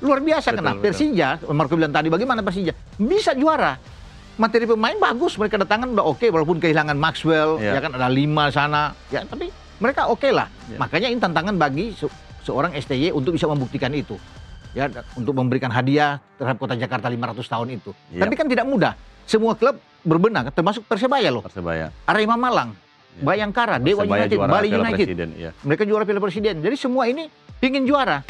luar biasa. Kena Betul. Persija, Marco bilang tadi, bagaimana Persija bisa juara? Materi pemain bagus, mereka datangkan udah oke, walaupun kehilangan Maxwell, ya kan ada 5 sana, ya tapi mereka oke lah. Makanya ini tantangan bagi seorang STY untuk bisa membuktikan itu. Ya, untuk memberikan hadiah terhadap Kota Jakarta 500 tahun itu. Tapi kan tidak mudah. Semua klub berbenah, termasuk Persebaya loh. Persebaya. Arema Malang, Bayangkara, Dewa Persebaya United, juara Bali Piala United. Presiden, Mereka juara Piala Presiden. Jadi semua ini ingin juara.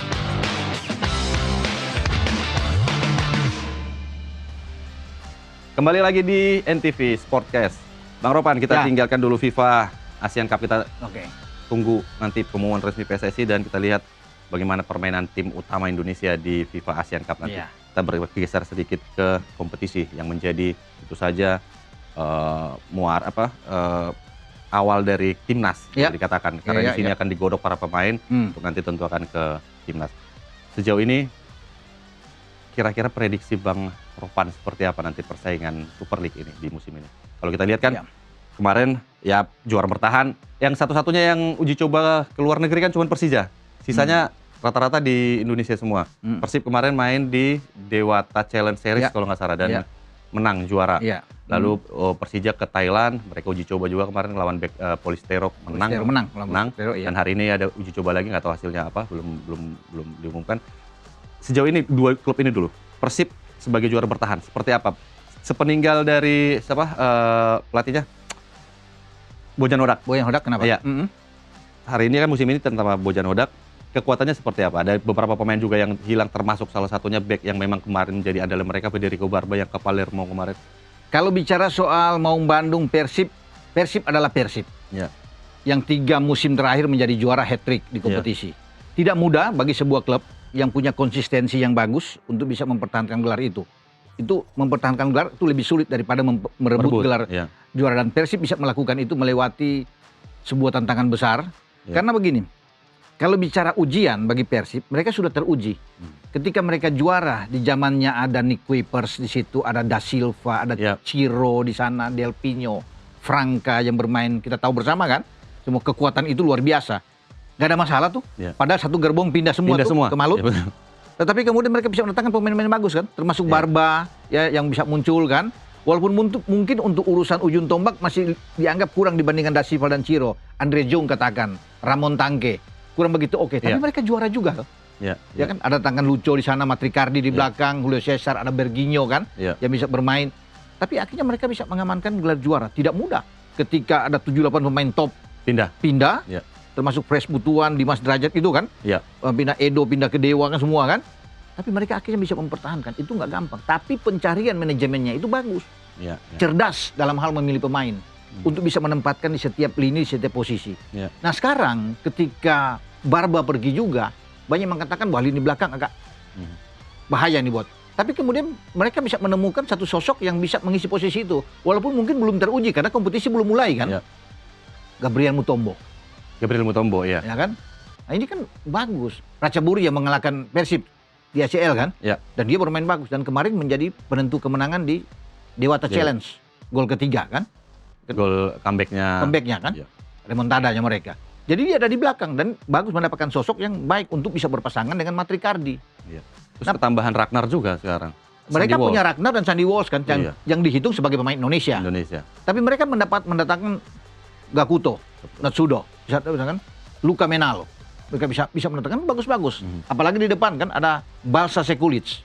Kembali lagi di NTV Sportcast. Bang Ropan, kita tinggalkan dulu FIFA Asian Cup, kita tunggu nanti pengumuman resmi PSSI dan kita lihat bagaimana permainan tim utama Indonesia di FIFA Asian Cup nanti. Kita bergeser sedikit ke kompetisi yang menjadi itu saja awal dari timnas dikatakan, karena di sini akan digodok para pemain untuk nanti tentu akan ke timnas. Sejauh ini kira-kira prediksi Bang Ropan seperti apa nanti persaingan Super League ini di musim ini? Kalau kita lihat kan kemarin ya juara bertahan, yang satu-satunya yang uji coba ke luar negeri kan cuma Persija. Sisanya rata-rata di Indonesia semua. Persib kemarin main di Dewata Challenge Series kalau nggak salah dan menang juara. Lalu Persija ke Thailand, mereka uji coba juga kemarin lawan Polistero menang. Dan hari ini ada uji coba lagi, nggak tahu hasilnya apa, belum diumumkan. Sejauh ini dua klub ini dulu, Persib sebagai juara bertahan, seperti apa? Sepeninggal dari siapa pelatihnya? Bojan Hodak. Bojan Hodak kenapa? Iya. Hari ini kan musim ini tanpa Bojan Hodak, kekuatannya seperti apa? Ada beberapa pemain juga yang hilang, termasuk salah satunya bek yang memang kemarin menjadi andalan mereka, Federico Barba yang ke Palermo kemarin. Kalau bicara soal Maung Bandung, Persib adalah Persib. Yang 3 musim terakhir menjadi juara hat-trick di kompetisi. Tidak mudah bagi sebuah klub yang punya konsistensi yang bagus untuk bisa mempertahankan gelar itu. Itu mempertahankan gelar itu lebih sulit daripada merebut gelar juara, dan Persib bisa melakukan itu melewati sebuah tantangan besar. Karena begini, kalau bicara ujian bagi Persib, mereka sudah teruji. Ketika mereka juara, di zamannya ada Nick Kuipers di situ, ada Da Silva, ada Ciro di sana, Del Pino, Franca yang bermain, kita tahu bersama kan, semua kekuatan itu luar biasa. Gak ada masalah tuh. Padahal satu gerbong pindah semua ke Malut. Tetapi kemudian mereka bisa mendatangkan pemain-pemain bagus kan, termasuk Barba yang bisa muncul kan. Walaupun mungkin untuk urusan ujung tombak masih dianggap kurang dibandingkan Da Silva dan Ciro. Andre Jong katakan, Ramon Tangke kurang begitu oke. Tapi mereka juara juga kan. Ya kan, ada tangan Lucho di sana, Matricardi di belakang, Julio Cesar, ada Berginho kan yang bisa bermain. Tapi akhirnya mereka bisa mengamankan gelar juara. Tidak mudah ketika ada 7-8 pemain top pindah. Termasuk Fresh Butuan, Dimas Derajat itu kan, pindah Edo, pindah ke Dewa kan semua kan. Tapi mereka akhirnya bisa mempertahankan, itu nggak gampang. Tapi pencarian manajemennya itu bagus, cerdas dalam hal memilih pemain untuk bisa menempatkan di setiap lini, di setiap posisi. Nah sekarang ketika Barba pergi juga, banyak mengatakan bahwa lini belakang agak bahaya nih buat. Tapi kemudian mereka bisa menemukan satu sosok yang bisa mengisi posisi itu, walaupun mungkin belum teruji karena kompetisi belum mulai kan. Gabriel Mutombo, ya kan? Nah ini kan bagus. Ratchaburi yang mengalahkan Persib di ACL kan? Dan dia bermain bagus. Dan kemarin menjadi penentu kemenangan di Dewata Challenge. Gol ketiga kan? Gol comeback-nya kan? Remontadanya mereka. Jadi dia ada di belakang dan bagus mendapatkan sosok yang baik untuk bisa berpasangan dengan Matricardi. Terus tambahan Ragnar juga sekarang. Mereka punya Ragnar dan Sandy Walsh kan, yang dihitung sebagai pemain Indonesia. Tapi mereka mendatangkan Gakuto, Natsudo, misalkan Luka Menalo. Mereka bisa mendatangkan bagus-bagus. Apalagi di depan kan ada Balsa Sekulic.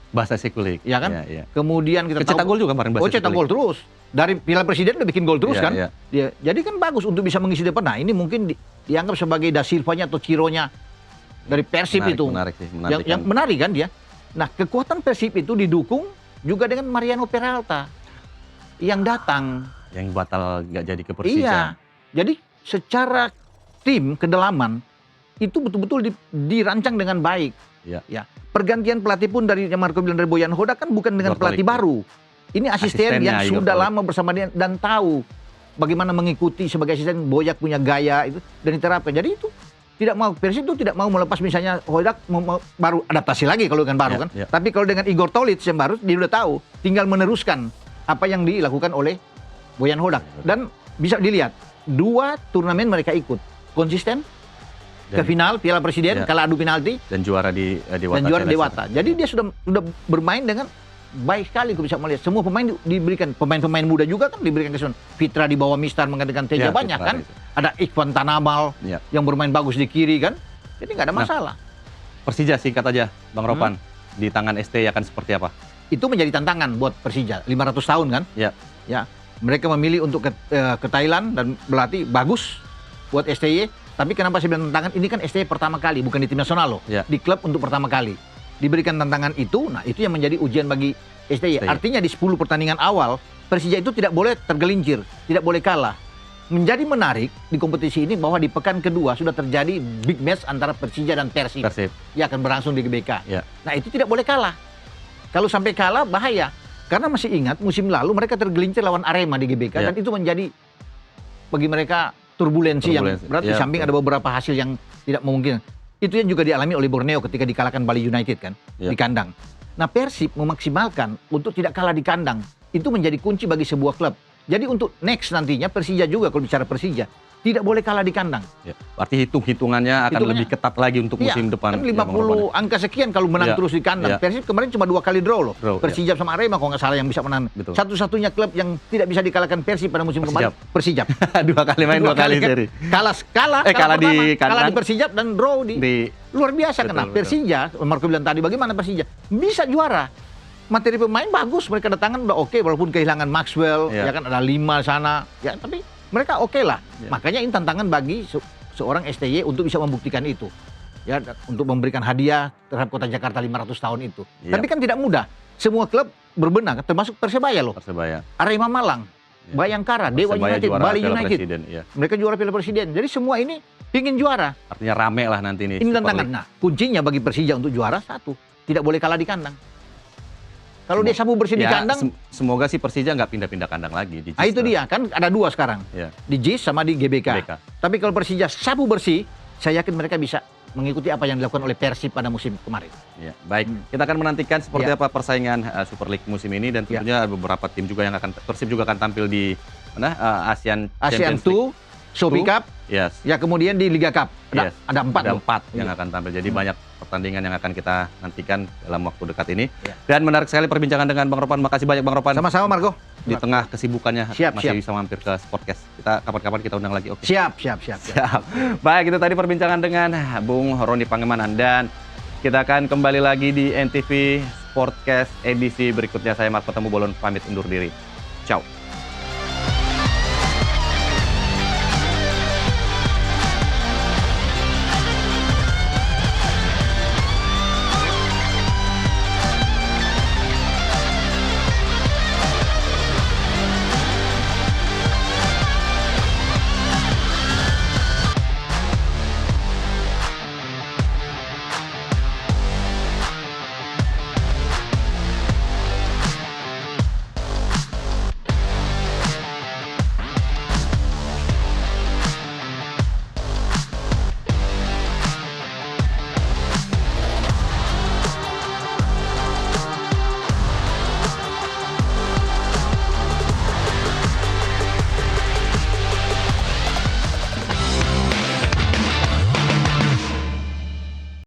Ya kan? Kemudian kita cetak gol juga kemarin. Cetak gol terus. Dari Piala Presiden udah bikin gol terus kan? Jadi kan bagus untuk bisa mengisi depan. Nah ini mungkin dianggap sebagai Da Silvanya atau Cironya dari Persib itu. Yang menarik kan dia. Nah kekuatan Persib itu didukung juga dengan Mariano Peralta yang datang. Yang batal nggak jadi ke Persija. Jadi secara tim kedalaman itu betul-betul dirancang dengan baik. Pergantian pelatih pun dari Marco bilang dari Bojan Hodak kan bukan dengan pelatih baru. Ini asisten yang sudah lama bersama dia dan tahu bagaimana mengikuti sebagai asisten. Boyak punya gaya itu dan diterapkan. Jadi itu Persib itu tidak mau melepas misalnya Hodak baru adaptasi lagi kalau dengan baru kan. Tapi kalau dengan Igor Tolic yang baru dia udah tahu, tinggal meneruskan apa yang dilakukan oleh Bojan Hodak. Dan bisa dilihat 2 turnamen mereka ikut konsisten, ke final Piala Presiden, kalah adu penalti dan juara di Dewata. Dan juara Dewata. Jadi dia sudah bermain dengan baik sekali, aku bisa melihat. Semua pemain diberikan, pemain-pemain muda juga kan diberikan kesempatan. Fitra di bawah Mistar menggantikan Teja banyak kan. Ada Ikhwan Tanamal yang bermain bagus di kiri kan. Jadi nggak ada masalah. Persija singkat aja, Bang Ropan, di tangan ST akan seperti apa? Itu menjadi tantangan buat Persija. 500 tahun kan. Ya. Mereka memilih untuk ke Thailand dan berarti bagus buat STY. Tapi kenapa saya bilang tantangan? Ini kan STY pertama kali, bukan di tim nasional loh. Di klub untuk pertama kali. Diberikan tantangan itu, nah itu yang menjadi ujian bagi STY. Artinya di 10 pertandingan awal, Persija itu tidak boleh tergelincir, tidak boleh kalah. Menjadi menarik di kompetisi ini bahwa di pekan kedua sudah terjadi big match antara Persija dan Persib. Ya akan berlangsung di GBK. Nah itu tidak boleh kalah. Kalau sampai kalah bahaya. Karena masih ingat musim lalu mereka tergelincir lawan Arema di GBK dan itu menjadi bagi mereka turbulensi yang berat. Di samping ada beberapa hasil yang tidak memungkinkan. Itu yang juga dialami oleh Borneo ketika dikalahkan Bali United kan di kandang. Nah Persib memaksimalkan untuk tidak kalah di kandang. Itu menjadi kunci bagi sebuah klub. Jadi untuk next nantinya Persija juga, kalau bicara Persija, tidak boleh kalah di kandang. Berarti hitungannya akan lebih ketat lagi untuk musim depan. Kan 50 angka sekian kalau menang terus di kandang. Persib kemarin cuma 2 kali draw loh. Persija sama Arema kalau nggak salah yang bisa menang. Satu-satunya klub yang tidak bisa dikalahkan Persib pada musim kemarin Persijap. 2 kali main 2 kali seri. Kalah di Persijap dan draw di luar biasa. Kenapa? Persija, Marco bilang tadi bagaimana Persija bisa juara. Materi pemain bagus, mereka datangkan udah oke, walaupun kehilangan Maxwell, ya kan ada 5 sana, ya tapi mereka oke lah. Makanya ini tantangan bagi seorang STY untuk bisa membuktikan itu. Ya, untuk memberikan hadiah terhadap Kota Jakarta 500 tahun itu. Tapi kan tidak mudah. Semua klub berbenah, termasuk Persebaya loh. Arema Malang, Bayangkara, Dewa United, Bali United. Mereka juara Piala Presiden. Jadi semua ini ingin juara. Artinya rame lah nanti ini. Ini tantangan. Nah, kuncinya bagi Persija untuk juara satu, tidak boleh kalah di kandang. Kalau dia sapu bersih di kandang, semoga sih Persija nggak pindah-pindah kandang lagi. Itu dia, kan ada 2 sekarang. Di JIS sama di GBK. Tapi kalau Persija sapu bersih, saya yakin mereka bisa mengikuti apa yang dilakukan oleh Persib pada musim kemarin. Baik, kita akan menantikan seperti apa persaingan Super League musim ini, dan tentunya beberapa tim juga yang akan, Persib juga akan tampil di ASEAN Champions League, Shopee Cup, ya kemudian di Liga Cup. Ada 4 yang akan tampil. Jadi banyak pertandingan yang akan kita nantikan dalam waktu dekat ini. Dan menarik sekali perbincangan dengan Bang Ropan. Makasih banyak Bang Ropan. Sama-sama Marco. Di tengah kesibukannya masih bisa mampir ke Sportcast. Kita kapan-kapan kita undang lagi. Siap. Baik, itu tadi perbincangan dengan Bung Roni Pangemanan, dan kita akan kembali lagi di NTV Sportcast edisi berikutnya. Saya Marco Temu Bolon pamit undur diri. Ciao.